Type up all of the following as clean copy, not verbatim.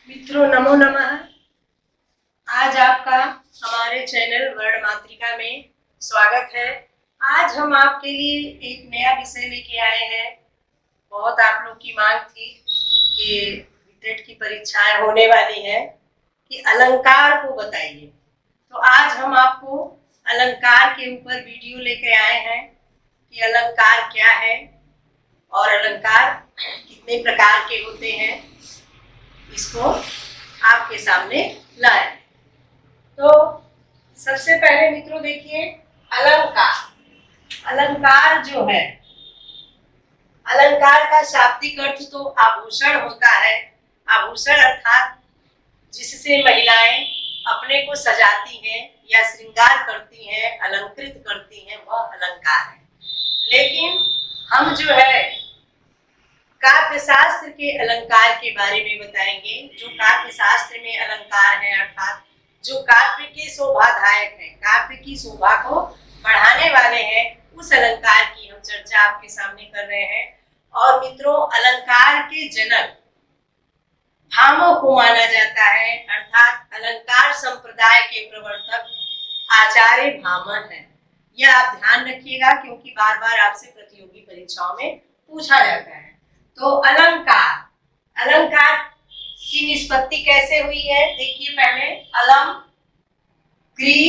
मित्रों नमो नमः। आज आपका हमारे चैनल वर्ण मातृका में स्वागत है। आज हम आपके लिए एक नया विषय लेके आए हैं। बहुत आप लोग की मांग थी कि टेट की परीक्षाएं होने वाली है कि अलंकार को बताइए, तो आज हम आपको अलंकार के ऊपर वीडियो लेके आए हैं कि अलंकार क्या है और अलंकार कितने प्रकार के होते हैं, इसको आपके सामने लाए। तो सबसे पहले मित्रों देखिए, अलंकार। अलंकार जो है, अलंकार का शाब्दिक अर्थ तो आभूषण होता है। आभूषण अर्थात जिससे महिलाएं अपने को सजाती हैं या श्रृंगार करती हैं, अलंकृत करती हैं, वह अलंकार है। लेकिन हम जो है काव्य शास्त्र के अलंकार के बारे में बताएंगे। जो काव्य शास्त्र में अलंकार है, अर्थात जो काव्य के शोभाधायक है, काव्य की शोभा को बढ़ाने वाले हैं, उस अलंकार की हम चर्चा आपके सामने कर रहे हैं। और मित्रों, अलंकार के जनक भामह को माना जाता है, अर्थात अलंकार संप्रदाय के प्रवर्तक आचार्य भामह है। यह आप ध्यान रखिएगा क्योंकि बार बार आपसे प्रतियोगी परीक्षाओं में पूछा जाता है। तो अलंकार, अलंकार की निष्पत्ति कैसे हुई है देखिए। पहले अलम क्री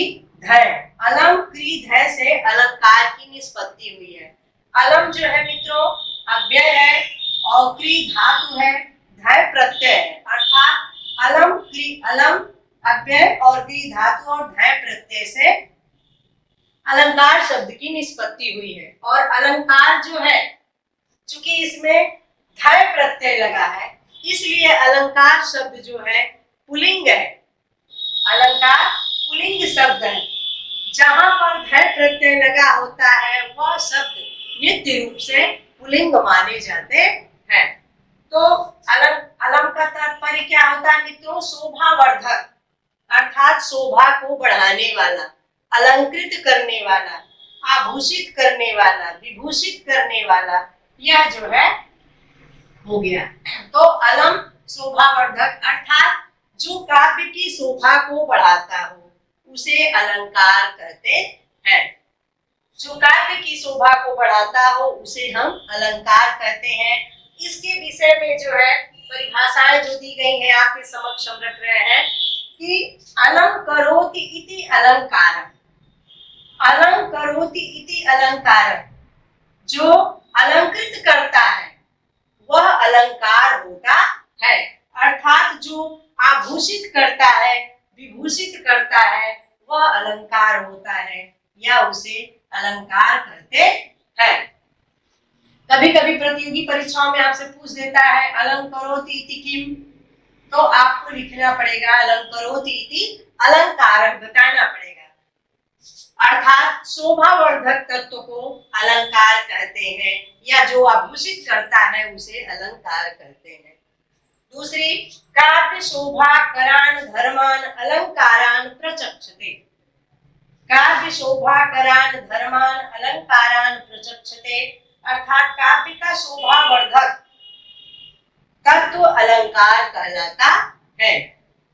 धय, अलम क्री धय से अलंकार की निष्पत्ति हुई है। अलम जो है मित्रों अव्यय है और क्री धातु है, धय प्रत्यय है, अर्थात अलम क्री, अलम अव्यय और क्री धातु और धय प्रत्यय से अलंकार शब्द की निष्पत्ति हुई है। और अलंकार जो है, चूंकि इसमें धय प्रत्यय लगा है, इसलिए अलंकार शब्द जो है पुल्लिंग है। अलंकार पुल्लिंग शब्द है। जहां पर धय प्रत्यय लगा होता है वह शब्द नित्य रूप से पुल्लिंग माने जाते हैं। तो अलम का तात्पर्य क्या होता है मित्रों? शोभावर्धक, अर्थात शोभा को बढ़ाने वाला, अलंकृत करने वाला, आभूषित करने वाला, विभूषित करने वाला, यह जो है हो गया। तो अलम शोभावर्धक अर्थात जो काव्य की शोभा को बढ़ाता हो उसे अलंकार कहते हैं। जो काव्य की शोभा को बढ़ाता हो उसे हम अलंकार कहते हैं। इसके विषय में जो है परिभाषाएं जो दी गई हैं आपके समक्ष हम रख रहे हैं कि अलंकरोति इति अलंकार, अलंकरोति इति अलंकार, जो अलंकृत करता है वह अलंकार होता है। अर्थात जो आभूषित करता है, विभूषित करता है, वह अलंकार होता है या उसे अलंकार कहते हैं। कभी कभी प्रतियोगी परीक्षाओं में आपसे पूछ देता है अलंकरोति इति किम, तो आपको लिखना पड़ेगा अलंकरोति इति अलंकार, बताना पड़ेगा। अर्थात शोभावर्धक तत्व को अलंकार कहते हैं या जो आभूषित करता है उसे अलंकार कहते हैं। दूसरी, काव्य शोभा करान धर्मान अलंकारान प्रचक्षते। काव्य शोभा करान धर्मान अलंकारान प्रचक्षते, अर्थात काव्य का शोभावर्धक तत्व अलंकार कहलाता है।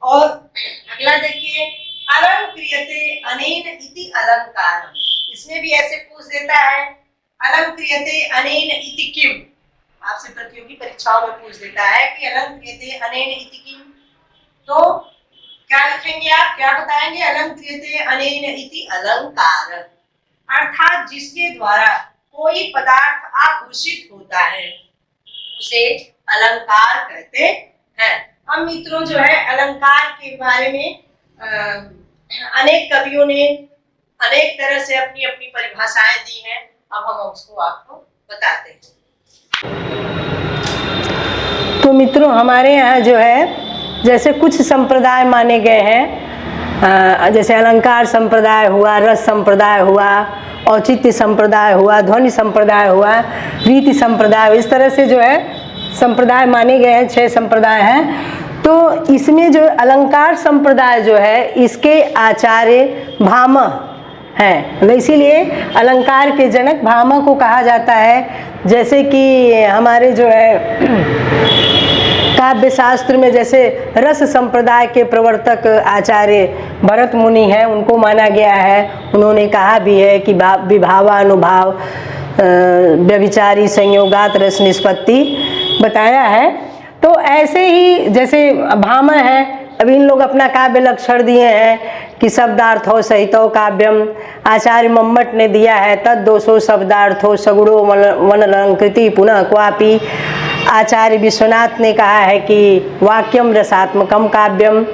और अगला देखिए, अलंक्रियते अनेन इति अलंकारम। इसमें भी ऐसे पूछ देता है अलंक्रियते अनेन इति किम, आपसे प्रतियोगी परीक्षाओं में पूछ देता है कि अलंक्रियते अनेन इति किम, तो क्या लिखेंगे आप, क्या बताएंगे? अलंक्रियते अनेन इति अलंकार, अर्थात जिसके द्वारा कोई पदार्थ आभूषित होता है उसे अलंकार कहते हैं। हम मित्रों जो है अलंकार के बारे में अनेक कवियों ने अनेक तरह से अपनी अपनी परिभाषाएं दी हैं। अब हम उसको आपको बताते हैं। तो मित्रों, हमारे यहाँ जो है जैसे कुछ संप्रदाय माने गए हैं, जैसे अलंकार संप्रदाय हुआ, रस संप्रदाय हुआ, औचित्य संप्रदाय हुआ, ध्वनि संप्रदाय हुआ, रीति संप्रदाय, इस तरह से जो है संप्रदाय माने गए हैं। 6 संप्रदाय हैं। तो इसमें जो अलंकार संप्रदाय जो है इसके आचार्य भामह हैं, इसीलिए अलंकार के जनक भामह को कहा जाता है। जैसे कि हमारे जो है काव्य शास्त्र में जैसे रस संप्रदाय के प्रवर्तक आचार्य भरत मुनि हैं, उनको माना गया है। उन्होंने कहा भी है कि विभावानुभाव व्यभिचारी संयोगात रस निष्पत्ति बताया है। तो ऐसे ही जैसे भामह है, अभी इन लोग अपना काव्य लक्षण दिए हैं कि शब्दार्थो सहितो काव्यम। आचार्य मम्मट ने दिया है तद दोषो शब्दार्थो सगुणो वनलंकृति पुनः क्वापि। आचार्य विश्वनाथ ने कहा है कि वाक्यम रसात्मकम काव्यम,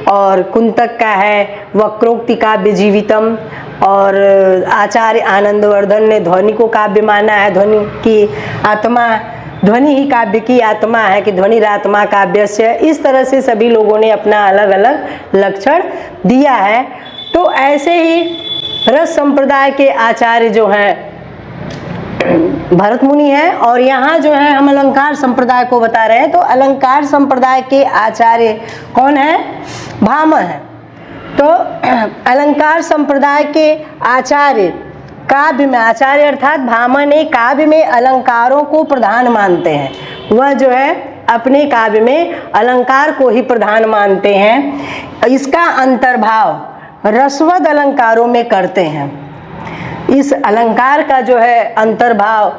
और कुंतक का है वक्रोक्ति काव्य जीवितम, और आचार्य आनंदवर्धन ने ध्वनि को काव्य माना है। ध्वनि की आत्मा, ध्वनि ही काव्य की आत्मा है कि ध्वनिरात्मा काव्यस्य। इस तरह से सभी लोगों ने अपना अलग अलग लक्षण दिया है। तो ऐसे ही रस संप्रदाय के आचार्य जो हैं भरत मुनि हैं, और यहाँ जो है हम अलंकार संप्रदाय को बता रहे हैं। तो अलंकार संप्रदाय के आचार्य कौन है? भामह है। तो अलंकार संप्रदाय के आचार्य काव्य में, आचार्य अर्थात भामह ने काव्य में अलंकारों को प्रधान मानते हैं। वह जो है अपने काव्य में अलंकार को ही प्रधान मानते हैं। इसका अंतर्भाव रसवद अलंकारों में करते हैं। इस अलंकार का जो है अंतर्भाव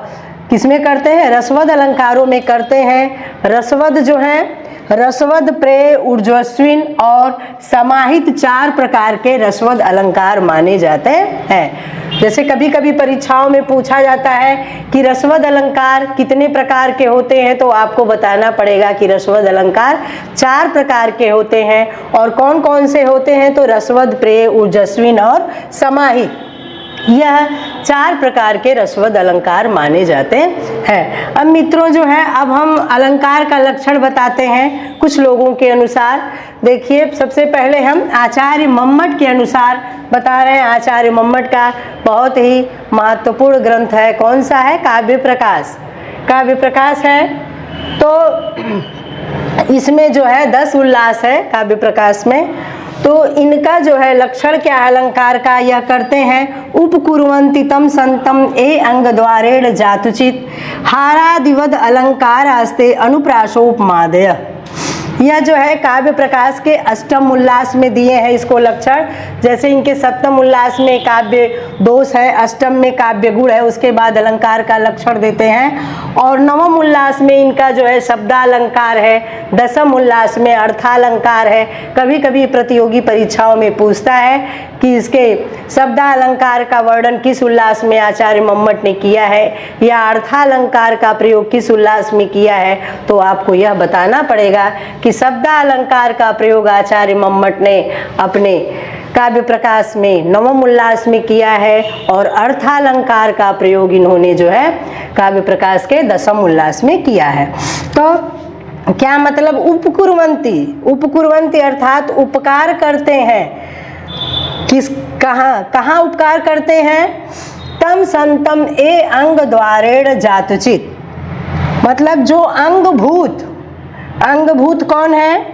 किसमें करते हैं? रसवद अलंकारों में करते हैं। रसवद जो है रसवद, प्रेय, ऊर्ध्वस्विन और समाहित 4 प्रकार के रसवद अलंकार माने जाते हैं। जैसे कभी कभी परीक्षाओं में पूछा जाता है कि रसवद अलंकार कितने प्रकार के होते हैं, तो आपको बताना पड़ेगा कि रसवद अलंकार 4 प्रकार के होते हैं। और कौन कौन से होते हैं? तो रसवद, प्रेय, ऊर्ध्वस्विन और समाहित, यह 4 प्रकार के रसवद अलंकार माने जाते हैं। अब मित्रों जो है, अब हम अलंकार का लक्षण बताते हैं कुछ लोगों के अनुसार। देखिए, सबसे पहले हम आचार्य मम्मट के अनुसार बता रहे हैं। आचार्य मम्मट का बहुत ही महत्वपूर्ण ग्रंथ है। कौन सा है? काव्य प्रकाश। काव्य प्रकाश है। तो इसमें जो है 10 उल्लास है काव्य प्रकाश में। तो इनका जो है लक्षण क्या है अलंकार का? यह करते हैं उपकुर्वन्ति तम संतम ए अंग द्वारेण जातुचित हारादिवद अलंकार आस्ते अनुप्रासोपमादय। यह जो है काव्य प्रकाश के अष्टम उल्लास में दिए हैं इसको लक्षण। जैसे इनके सप्तम उल्लास में काव्य दोष है, अष्टम में काव्य गुण है, उसके बाद अलंकार का लक्षण देते हैं। और नवम उल्लास में इनका जो है शब्दालंकार है, दसम उल्लास में अर्थालंकार है। कभी कभी प्रतियोगी परीक्षाओं में पूछता है कि इसके शब्दालंकार का वर्णन किस उल्लास में आचार्य मम्मट ने किया है, या अर्थालंकार का प्रयोग किस उल्लास में किया है, तो आपको यह बताना पड़ेगा कि शब्दालंकार का प्रयोग आचार्य मम्मट ने अपने काव्य प्रकाश में नवम उल्लास में किया है, और अर्थालंकार का प्रयोग इन्होंने जो है काव्य प्रकाश के दसम उल्लास में किया है। तो क्या मतलब? उपकुर्वन्ति, उपकुर्वन्ति अर्थात उपकार करते हैं। कहाँ उपकार करते हैं? तम संतम ए अंग द्वारेण जातुचित, मतलब जो अंगभूत, अंगभूत कौन है?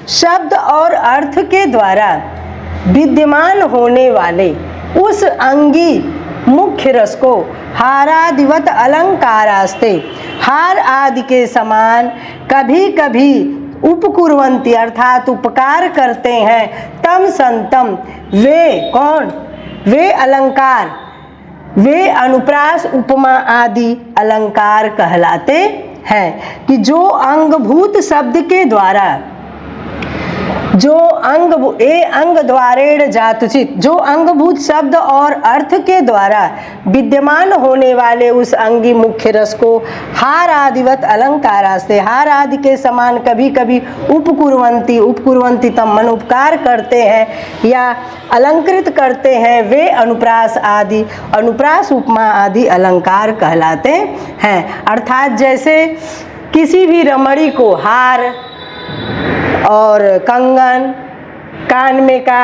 शब्द और अर्थ के द्वारा विद्यमान होने वाले उस अंगी मुख्य रस को हारादिवत अलंकारास्ते, हार आदि के समान कभी कभी उपकुर्वन्ति अर्थात उपकार करते हैं। तम संतम, वे कौन? वे अलंकार, वे अनुप्रास, उपमा आदि अलंकार कहलाते हैं। कि जो अंगभूत शब्द के द्वारा, जो अंग द्वारेण जातुचित, जो अंगभूत शब्द और अर्थ के द्वारा विद्यमान होने वाले उस अंगी मुख्य रस को हार आदिवत अलंकारा से, हार आदि के समान कभी कभी उपकुर्वन्ति, उपकुर्वन्ति तम मन उपकार करते हैं या अलंकृत करते हैं, वे अनुप्रास आदि, अनुप्रास उपमा आदि अलंकार कहलाते हैं। अर्थात जैसे किसी भी रमणी को हार और कंगन, कान में का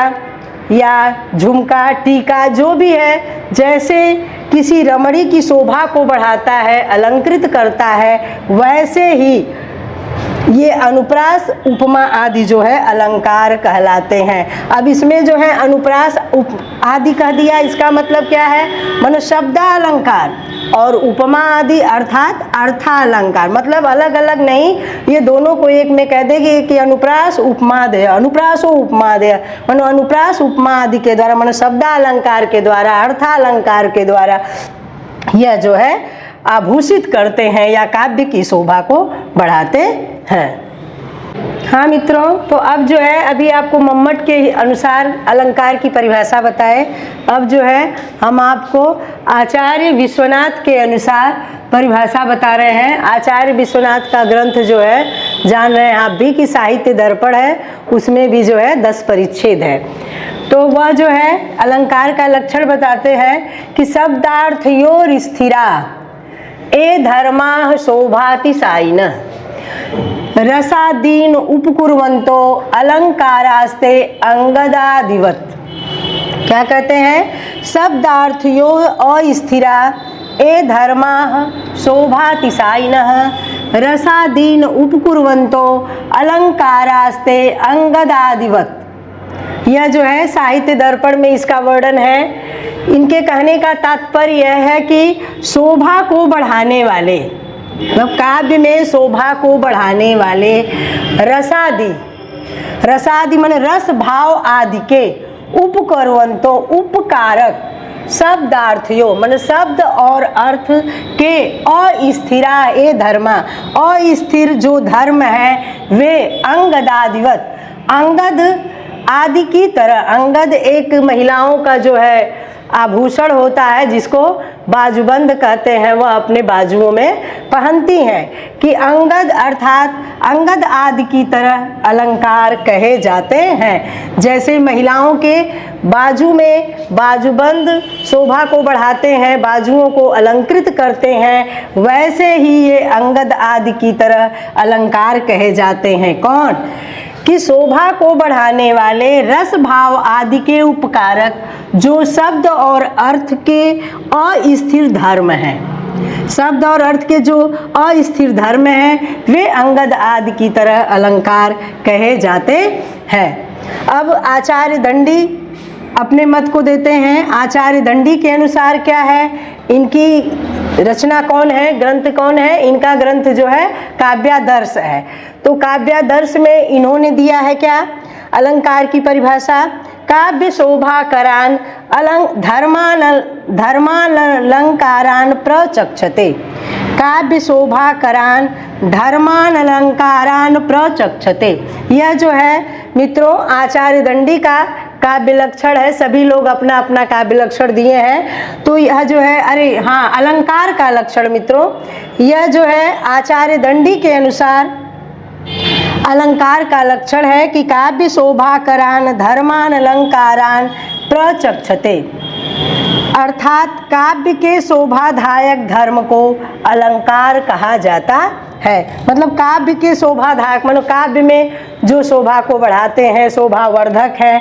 या झुमका, टीका जो भी है, जैसे किसी रमणी की शोभा को बढ़ाता है, अलंकृत करता है, वैसे ही ये अनुप्रास उपमा आदि जो है अलंकार कहलाते हैं। अब इसमें जो है अनुप्रास आदि कह दिया, इसका मतलब क्या है, मानो शब्दालंकार, और उपमा आदि अर्थात अर्थालंकार, मतलब अलग अलग नहीं, ये दोनों को एक में कह देगी कि अनुप्रास उपमा दे, अनुप्रासो उपमा दे, मानो अनुप्रास उपमा आदि के द्वारा, मानो शब्दालंकार के द्वारा, अर्थालंकार के द्वारा यह जो है आभूषित करते हैं या काव्य की शोभा को बढ़ाते हैं। हाँ मित्रों, तो अब जो है अभी आपको मम्मट के अनुसार अलंकार की परिभाषा बताए। अब जो है हम आपको आचार्य विश्वनाथ के अनुसार परिभाषा बता रहे हैं। आचार्य विश्वनाथ का ग्रंथ जो है जान रहे हैं आप भी कि साहित्य दर्पण है, उसमें भी जो है 10 परिच्छेद है। तो वह जो है अलंकार का लक्षण बताते हैं कि शब्दार्थयोर स्थिरा ए धर्मा शोभातिशायिनः रसादीन उपकुर्वन्तो अलंकारास्ते अंगदादिवत। क्या कहते हैं, शब्दार्थयो अस्थिरा ए धर्मा शोभातिशायिनः रसादीन उपकुर्वन्तो अलंकारास्ते अंगदादिवत। यह जो है साहित्य दर्पण में इसका वर्णन है। इनके कहने का तात्पर्य यह है कि शोभा को बढ़ाने वाले, मतलब काव्य में शोभा को बढ़ाने वाले रसादि, रसादि माने रस भाव आदि के, उपकरवंतो उपकारक, शब्दार्थयो माने शब्द और अर्थ के, अस्थिरा ए धर्मा अस्थिर जो धर्म है वे अंगदादिवत, अंगद आदि की तरह। अंगद एक महिलाओं का जो है आभूषण होता है जिसको बाजूबंद कहते हैं, वह अपने बाजुओं में पहनती हैं, कि अंगद अर्थात अंगद आदि की तरह अलंकार कहे जाते हैं। जैसे महिलाओं के बाजू में बाजूबंद शोभा को बढ़ाते हैं, बाजुओं को अलंकृत करते हैं, वैसे ही ये अंगद आदि की तरह अलंकार कहे जाते हैं। कौन? कि शोभा को बढ़ाने वाले रस भाव आदि के उपकारक, जो शब्द और अर्थ के अस्थिर धर्म हैं, शब्द और अर्थ के जो अस्थिर धर्म हैं वे अंगद आदि की तरह अलंकार कहे जाते हैं। अब आचार्य दंडी अपने मत को देते हैं। आचार्य दंडी के अनुसार क्या है, इनकी रचना कौन है, ग्रंथ कौन है, इनका ग्रंथ जो है काव्यादर्श है। तो काव्यादर्श में इन्होंने दिया है क्या, अलंकार की परिभाषा, काव्य शोभाकरान धर्मालंकारान प्रचक्षते। काव्य शोभाकरान धर्मालंकारान प्रचक्षते। यह जो है मित्रों आचार्य दंडी का काव्य लक्षण है। सभी लोग अपना अपना काव्य लक्षण दिए हैं। तो यह जो है, अरे हाँ, अलंकार का लक्षण मित्रों, यह जो है आचार्य दंडी के अनुसार अलंकार का लक्षण है कि काव्य शोभाकरान धर्मान अलंकारान प्रचक्षते, अर्थात काव्य के शोभाधायक धर्म को अलंकार कहा जाता है। मतलब काव्य के शोभाधायक, मतलब काव्य में जो शोभा को बढ़ाते हैं, शोभावर्धक हैं,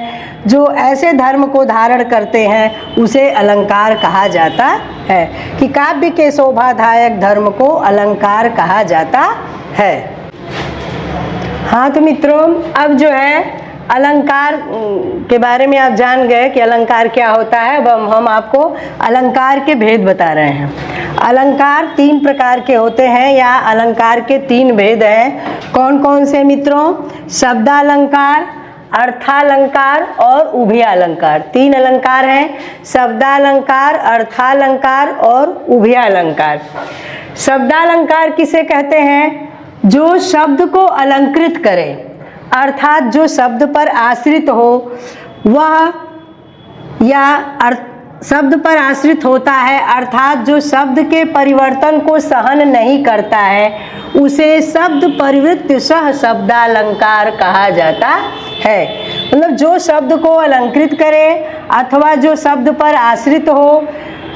जो ऐसे धर्म को धारण करते हैं उसे अलंकार कहा जाता है। कि काव्य के शोभाधायक धर्म को अलंकार कहा जाता है। हाँ तो मित्रों, अब जो है अलंकार के बारे में आप जान गए कि अलंकार क्या होता है। अब हम आपको अलंकार के भेद बता रहे हैं। अलंकार 3 प्रकार के होते हैं या अलंकार के 3 भेद हैं। कौन कौन से मित्रों? शब्दालंकार, अर्थालंकार और उभयालंकार। 3 अलंकार हैं, शब्दालंकार, अर्थालंकार और उभयालंकार। शब्दालंकार किसे कहते हैं? जो शब्द को अलंकृत करे, अर्थात जो शब्द पर आश्रित हो वह, या शब्द पर आश्रित होता है, अर्थात जो शब्द के परिवर्तन को सहन नहीं करता है, उसे शब्द परिवृत्त सह शब्दालंकार कहा जाता है। मतलब जो शब्द को अलंकृत करे अथवा जो शब्द पर आश्रित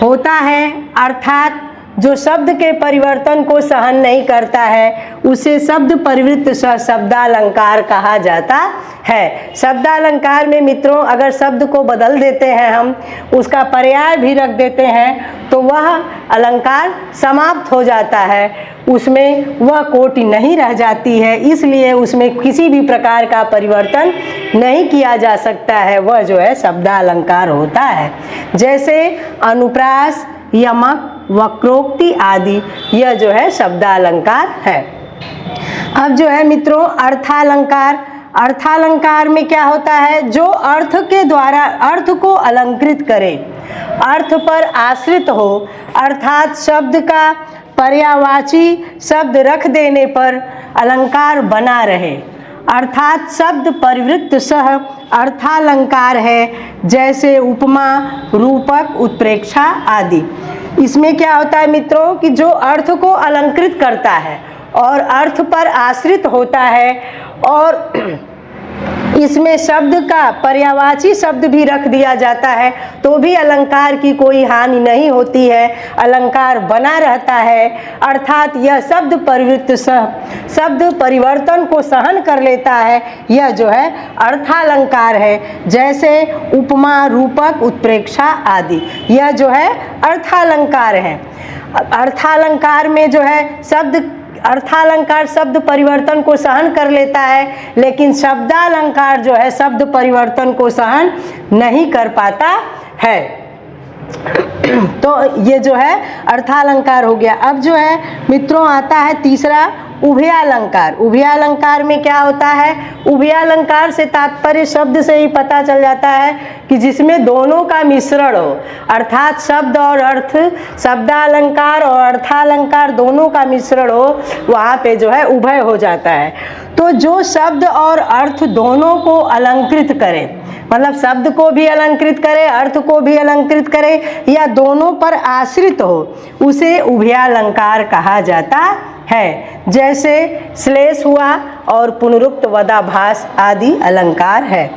होता है, अर्थात जो शब्द के परिवर्तन को सहन नहीं करता है उसे शब्द परिवृत्त शब्दालंकार कहा जाता है। शब्दालंकार में मित्रों अगर शब्द को बदल देते हैं हम, उसका पर्याय भी रख देते हैं तो वह अलंकार समाप्त हो जाता है, उसमें वह कोटि नहीं रह जाती है, इसलिए उसमें किसी भी प्रकार का परिवर्तन नहीं किया जा सकता है, वह जो है शब्दालंकार होता है। जैसे अनुप्रास, यमक, वक्रोक्ति आदि, यह जो है शब्दालंकार है। अब जो है मित्रों अर्थालंकार। अर्थालंकार में क्या होता है, जो अर्थ के द्वारा अर्थ को अलंकृत करे, अर्थ पर आश्रित हो, अर्थात शब्द का पर्यायवाची शब्द रख देने पर अलंकार बना रहे, अर्थात शब्द परिवृत्त सह अर्थालंकार है। जैसे उपमा, रूपक, उत्प्रेक्षा आदि। इसमें क्या होता है मित्रों कि जो अर्थ को अलंकृत करता है और अर्थ पर आश्रित होता है और इसमें शब्द का पर्यायवाची शब्द भी रख दिया जाता है तो भी अलंकार की कोई हानि नहीं होती है, अलंकार बना रहता है। अर्थात यह शब्द परिवृत्त शब्द परिवर्तन को सहन कर लेता है, यह जो है अर्थालंकार है। जैसे उपमा, रूपक, उत्प्रेक्षा आदि, यह जो है अर्थालंकार है। अर्थालंकार में जो है अर्थालंकार शब्द परिवर्तन को सहन कर लेता है, लेकिन शब्दालंकार जो है शब्द परिवर्तन को सहन नहीं कर पाता है। तो ये जो है अर्थालंकार हो गया। अब जो है मित्रों आता है तीसरा उभयालंकार। उभयालंकार में क्या होता है, उभयालंकार से तात्पर्य शब्द से ही पता चल जाता है कि जिसमें दोनों का मिश्रण हो, अर्थात शब्द और अर्थ, शब्दालंकार और अर्थालंकार दोनों का मिश्रण हो, वहाँ पे जो है उभय हो जाता है। तो जो शब्द और अर्थ दोनों को अलंकृत करे, मतलब शब्द को भी अलंकृत करे, अर्थ को भी अलंकृत करे या दोनों पर आश्रित हो, उसे उभयालंकार कहा जाता है। जैसे श्लेष हुआ और पुनरुक्त वदाभास आदि अलंकार है।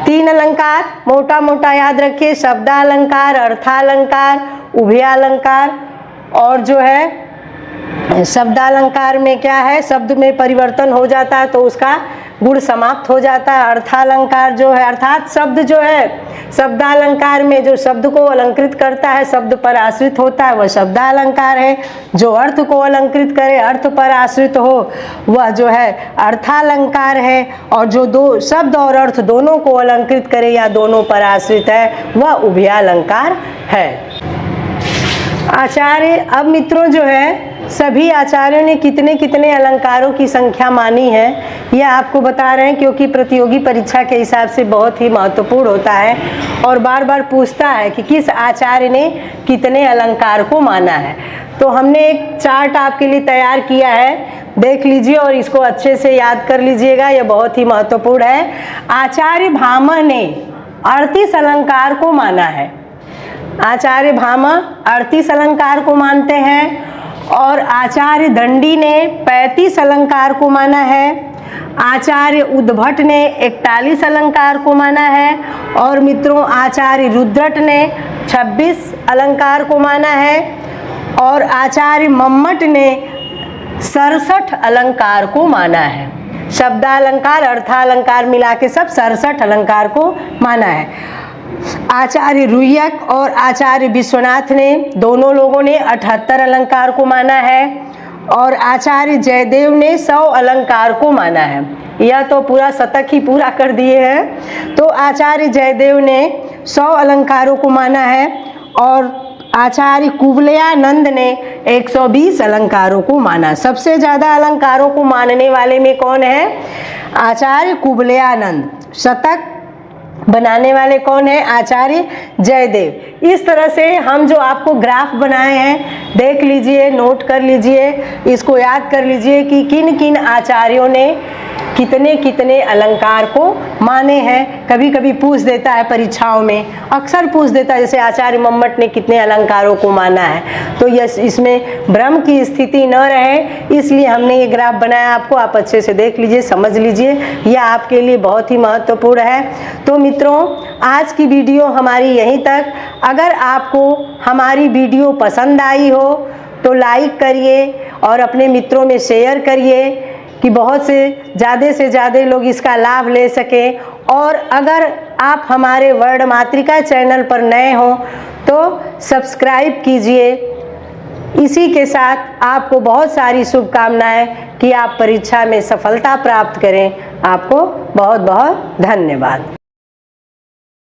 3 अलंकार मोटा मोटा याद रखिए, शब्दालंकार, अर्थालंकार, उभयालंकार। और जो है शब्दालंकार में क्या है, शब्द में परिवर्तन हो जाता है तो उसका गुण समाप्त हो जाता है। अर्थालंकार जो है अर्थात शब्द जो है, शब्दालंकार में जो शब्द को अलंकृत करता है, शब्द पर आश्रित होता है, वह शब्दालंकार है। जो अर्थ को अलंकृत करे, अर्थ पर आश्रित हो, वह जो है अर्थालंकार है। और जो दो शब्द और अर्थ दोनों को अलंकृत करे या दोनों पर आश्रित है, वह उभयालंकार है। आचार्य, अब मित्रों जो है सभी आचार्यों ने कितने कितने अलंकारों की संख्या मानी है, यह आपको बता रहे हैं, क्योंकि प्रतियोगी परीक्षा के हिसाब से बहुत ही महत्वपूर्ण होता है और बार बार पूछता है कि किस आचार्य ने कितने अलंकार को माना है। तो हमने एक चार्ट आपके लिए तैयार किया है, देख लीजिए और इसको अच्छे से याद कर लीजिएगा, यह बहुत ही महत्वपूर्ण है। आचार्य भामह ने 38 अलंकार को माना है। आचार्य भामह 38 अलंकार को मानते हैं और आचार्य दंडी ने 35 अलंकार को माना है। आचार्य उद्भट ने 41 अलंकार को माना है और मित्रों आचार्य रुद्रट ने 26 अलंकार को माना है और आचार्य मम्मट ने 67 अलंकार को माना है। शब्दालंकार, अर्थालंकार मिला के सब 67 अलंकार को माना है। आचार्य रुय्यक और आचार्य विश्वनाथ ने, दोनों लोगों ने 78 अलंकार को माना है और आचार्य जयदेव ने 100 अलंकार को माना है। यह तो पूरा शतक ही पूरा कर दिए हैं। तो आचार्य जयदेव ने 100 अलंकारों को माना है और आचार्य कुवलयानंद ने 120 अलंकारों को माना। सबसे ज़्यादा अलंकारों को मानने वाले में कौन है? आचार्य कुवलयानंद। शतक बनाने वाले कौन है? आचार्य जयदेव। इस तरह से हम जो आपको ग्राफ बनाए हैं देख लीजिए, नोट कर लीजिए, इसको याद कर लीजिए कि किन किन आचार्यों ने कितने कितने अलंकार को माने हैं। कभी कभी पूछ देता है परीक्षाओं में, अक्सर पूछ देता है, जैसे आचार्य मम्मट ने कितने अलंकारों को माना है। तो इसमें भ्रम की स्थिति न रहे, इसलिए हमने ये ग्राफ बनाया आपको। आप अच्छे से देख लीजिए, समझ लीजिए, यह आपके लिए बहुत ही महत्वपूर्ण है। तो मित्रों, आज की वीडियो हमारी यहीं तक। अगर आपको हमारी वीडियो पसंद आई हो तो लाइक करिए और अपने मित्रों में शेयर करिए कि बहुत से ज़्यादा लोग इसका लाभ ले सकें। और अगर आप हमारे वर्ड मातृका चैनल पर नए हों तो सब्सक्राइब कीजिए। इसी के साथ आपको बहुत सारी शुभकामनाएं कि आप परीक्षा में सफलता प्राप्त करें। आपको बहुत बहुत धन्यवाद।